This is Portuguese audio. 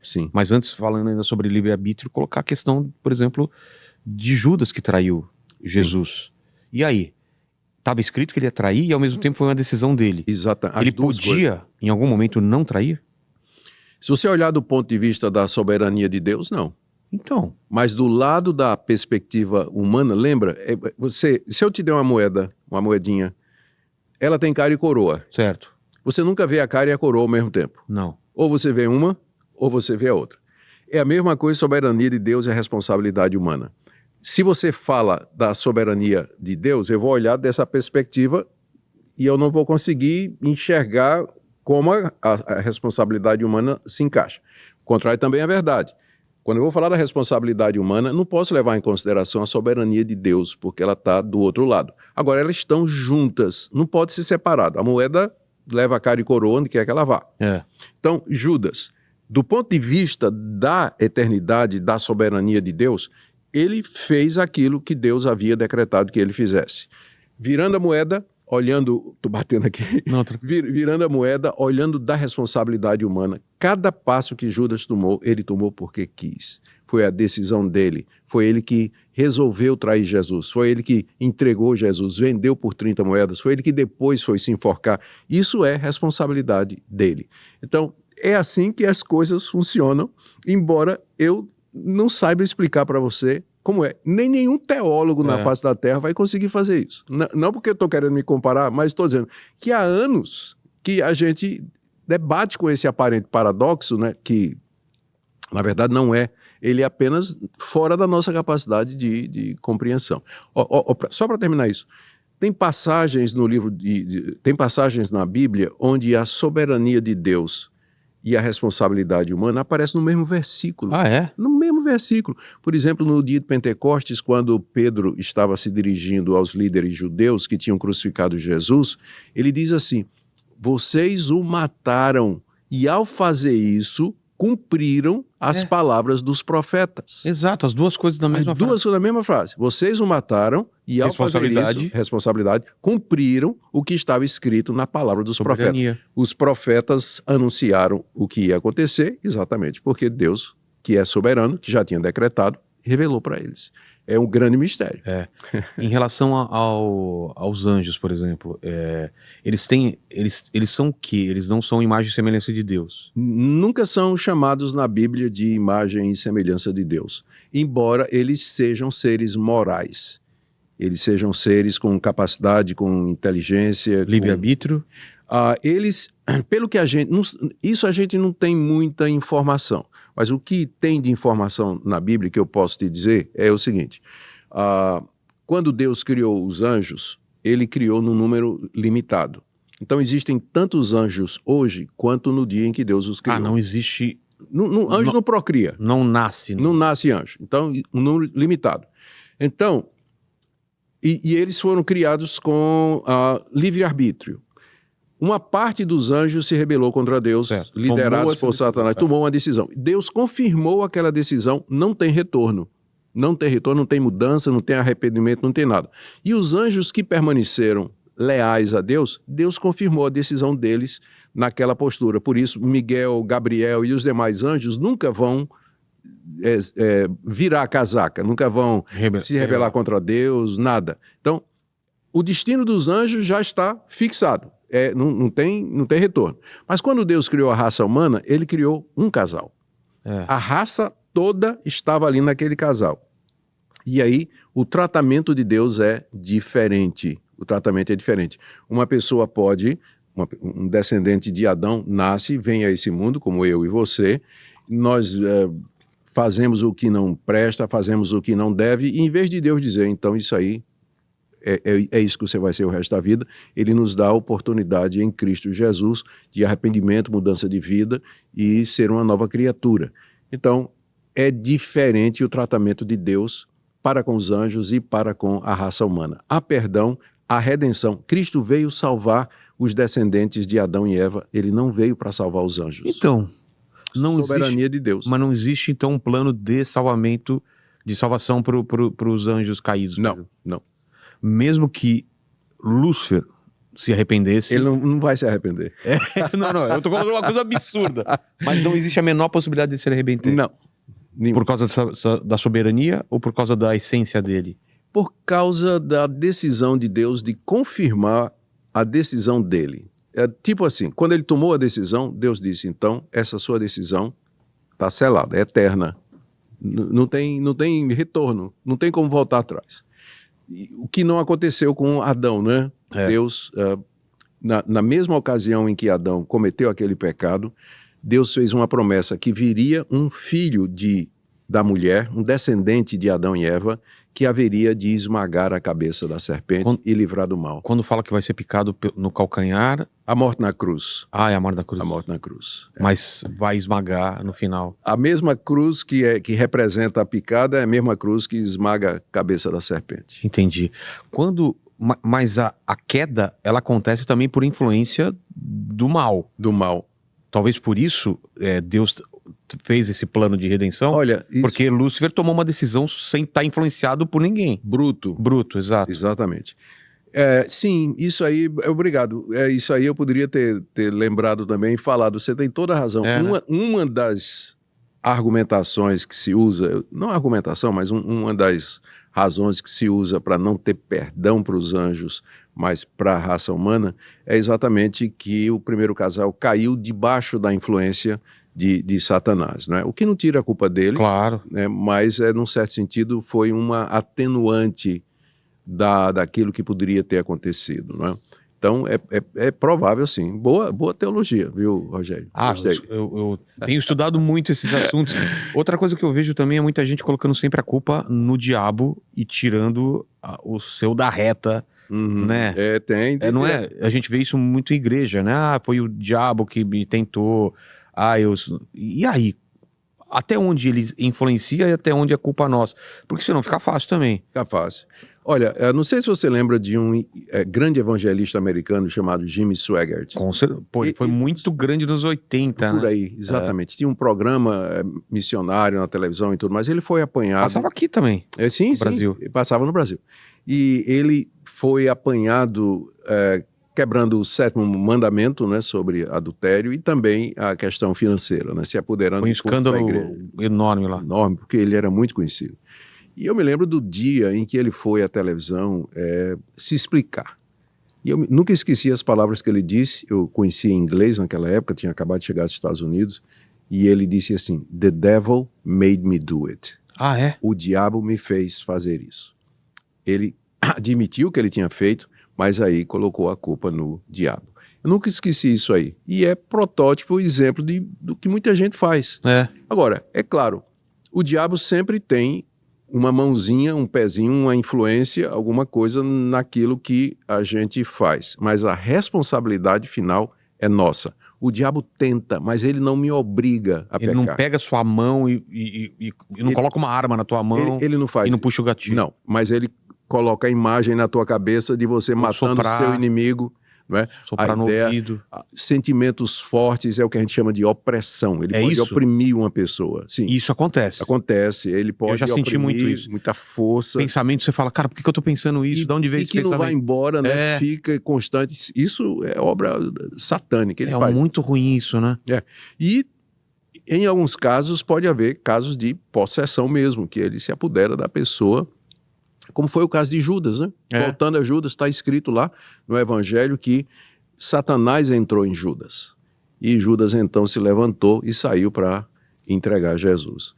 Sim. Mas antes, falando ainda sobre livre-arbítrio, colocar a questão, por exemplo, de Judas que traiu Jesus. E aí? Estava escrito que ele ia trair e ao mesmo tempo foi uma decisão dele. Exato. Ele podia, em algum momento, não trair? Se você olhar do ponto de vista da soberania de Deus, não. Então. Mas do lado da perspectiva humana, lembra? Se eu te der uma moeda, uma moedinha, ela tem cara e coroa. Certo. Você nunca vê a cara e a coroa ao mesmo tempo. Não. Ou você vê uma, ou você vê a outra. É a mesma coisa, soberania de Deus e a responsabilidade humana. Se você fala da soberania de Deus, eu vou olhar dessa perspectiva e eu não vou conseguir enxergar como a responsabilidade humana se encaixa. O contrário também é verdade. Quando eu vou falar da responsabilidade humana, não posso levar em consideração a soberania de Deus, porque ela está do outro lado. Agora, elas estão juntas, não pode ser separado. A moeda leva a cara e coroa onde quer que ela vá. Então, Judas, do ponto de vista da eternidade, da soberania de Deus, ele fez aquilo que Deus havia decretado que ele fizesse. Virando a moeda, olhando, estou batendo aqui, virando a moeda, olhando da responsabilidade humana. Cada passo que Judas tomou, ele tomou porque quis. Foi a decisão dele. Foi ele que resolveu trair Jesus. Foi ele que entregou Jesus, vendeu por 30 moedas. Foi ele que depois foi se enforcar. Isso é responsabilidade dele. Então, é assim que as coisas funcionam, embora eu não saiba explicar para você como é. Nem nenhum teólogo na face da Terra vai conseguir fazer isso. Não porque eu estou querendo me comparar, mas estou dizendo que há anos que a gente debate com esse aparente paradoxo, né, que na verdade não é. Ele é apenas fora da nossa capacidade de compreensão. Só para terminar isso. Tem passagens no livro, tem passagens na Bíblia onde a soberania de Deus e a responsabilidade humana aparecem no mesmo versículo. Ah, é? No mesmo versículo. Por exemplo, no dia de Pentecostes, quando Pedro estava se dirigindo aos líderes judeus que tinham crucificado Jesus, ele diz assim: vocês o mataram e ao fazer isso, cumpriram as palavras dos profetas. Exato, as duas coisas na mesma frase. Duas coisas na mesma frase. Vocês o mataram e ao fazer isso, responsabilidade, cumpriram o que estava escrito na palavra dos profetas. Os profetas anunciaram o que ia acontecer, exatamente porque Deus, que é soberano, que já tinha decretado, revelou para eles. É um grande mistério. Em relação aos anjos, por exemplo, eles são o quê? Eles não são imagem e semelhança de Deus? Nunca são chamados na Bíblia de imagem e semelhança de Deus, embora eles sejam seres morais. Eles sejam seres com capacidade, com inteligência. Livre-arbítrio? Eles, pelo que isso a gente não tem muita informação. Mas o que tem de informação na Bíblia que eu posso te dizer é o seguinte. Quando Deus criou os anjos, ele criou num número limitado. Então existem tantos anjos hoje quanto no dia em que Deus os criou. Não existe... Anjo não procria. Não nasce. Não nasce anjo. Então, um número limitado. Então, e eles foram criados com livre-arbítrio. Uma parte dos anjos se rebelou contra Deus, liderados por Satanás, tomou uma decisão. Deus confirmou aquela decisão, não tem retorno. Não tem retorno, não tem mudança, não tem arrependimento, não tem nada. E os anjos que permaneceram leais a Deus, Deus confirmou a decisão deles naquela postura. Por isso, Miguel, Gabriel e os demais anjos nunca vão virar a casaca, nunca vão se rebelar contra Deus, nada. Então, o destino dos anjos já está fixado. Não tem retorno. Mas quando Deus criou a raça humana, ele criou um casal. A raça toda estava ali naquele casal. E aí, o tratamento de Deus é diferente. O tratamento é diferente. Uma pessoa pode, um descendente de Adão, nasce, vem a esse mundo, como eu e você. Nós fazemos o que não presta, fazemos o que não deve, e em vez de Deus dizer, então isso aí, é isso que você vai ser o resto da vida, ele nos dá a oportunidade em Cristo Jesus de arrependimento, mudança de vida e ser uma nova criatura. Então, é diferente o tratamento de Deus para com os anjos e para com a raça humana. Há perdão, há redenção. Cristo veio salvar os descendentes de Adão e Eva, ele não veio para salvar os anjos. Então, não soberania de Deus. Mas não existe então um plano de salvamento, de salvação para os anjos caídos? Não. Mesmo que Lúcifer se arrependesse... Ele não vai se arrepender. Não, eu tô colocando uma coisa absurda. Mas não existe a menor possibilidade de se arrepender. Não. Por causa da soberania ou por causa da essência dele? Por causa da decisão de Deus de confirmar a decisão dele. É tipo assim, quando ele tomou a decisão, Deus disse, então, essa sua decisão está selada, é eterna. Não tem retorno, não tem como voltar atrás. O que não aconteceu com Adão, né? Deus, na mesma ocasião em que Adão cometeu aquele pecado, Deus fez uma promessa que viria um filho da mulher, um descendente de Adão e Eva, que haveria de esmagar a cabeça da serpente e livrar do mal. Quando fala que vai ser picado no calcanhar... A morte na cruz. Ah, é a morte na cruz. A morte na cruz. Mas vai esmagar no final. A mesma cruz que representa a picada é a mesma cruz que esmaga a cabeça da serpente. Entendi. Mas a queda, ela acontece também por influência do mal. Do mal. Talvez por isso Deus fez esse plano de redenção. Olha, porque Lúcifer tomou uma decisão sem estar influenciado por ninguém. Bruto, exato. Exatamente. Sim, isso aí, obrigado. Isso aí eu poderia ter lembrado também e falado. Você tem toda a razão. Uma das argumentações que se usa, não argumentação, mas uma das razões que se usa para não ter perdão para os anjos, mas para a raça humana, é exatamente que o primeiro casal caiu debaixo da influência de Satanás, né? O que não tira a culpa dele, claro, né? Mas, num certo sentido, foi uma atenuante daquilo que poderia ter acontecido, não é? Então, é provável, sim. Boa teologia, viu, Rogério? Eu tenho estudado muito esses assuntos. Outra coisa que eu vejo também é muita gente colocando sempre a culpa no diabo e tirando o seu da reta, né? Tem. Não é? A gente vê isso muito em igreja, né? Foi o diabo que me tentou. E aí? Até onde ele influencia e até onde é culpa nossa? Porque senão fica fácil também. Fica fácil. Olha, não sei se você lembra de um grande evangelista americano chamado Jimmy Swaggart. Ele foi muito grande nos 80, por aí, exatamente. Tinha um programa missionário na televisão e tudo, mas ele foi apanhado... Passava aqui também, sim, no Brasil. Passava no Brasil. E ele foi apanhado quebrando o 7º mandamento, né, sobre adultério e também a questão financeira, né, se apoderando... Foi um escândalo enorme lá. Enorme, porque ele era muito conhecido. E eu me lembro do dia em que ele foi à televisão se explicar. E eu nunca esqueci as palavras que ele disse. Eu conhecia inglês naquela época, tinha acabado de chegar dos Estados Unidos. E ele disse assim, "The devil made me do it." Ah, é? O diabo me fez fazer isso. Ele admitiu que ele tinha feito, mas aí colocou a culpa no diabo. Eu nunca esqueci isso aí. E é protótipo, exemplo do que muita gente faz. Agora, é claro, o diabo sempre tem uma mãozinha, um pezinho, uma influência, alguma coisa naquilo que a gente faz. Mas a responsabilidade final é nossa. O diabo tenta, mas ele não me obriga a pecar. Ele não pega sua mão e não coloca uma arma na tua mão. Ele não faz. E não puxa o gatilho. Não, mas ele coloca a imagem na tua cabeça de você matando o seu inimigo. Não é? Soprar no ouvido. Sentimentos fortes é o que a gente chama de opressão. Ele pode oprimir uma pessoa. Sim. Isso acontece. Acontece. Ele pode Eu já senti muito isso. Muita força. Pensamento, você fala, cara, por que eu tô pensando isso? De onde veio esse pensamento? E que não vai embora, né? Fica constante. Isso é obra satânica. Ele faz. Muito ruim isso, né? E em alguns casos pode haver casos de possessão mesmo, que ele se apodera da pessoa. Como foi o caso de Judas, né? Voltando a Judas, está escrito lá no Evangelho que Satanás entrou em Judas. E Judas então se levantou e saiu para entregar Jesus.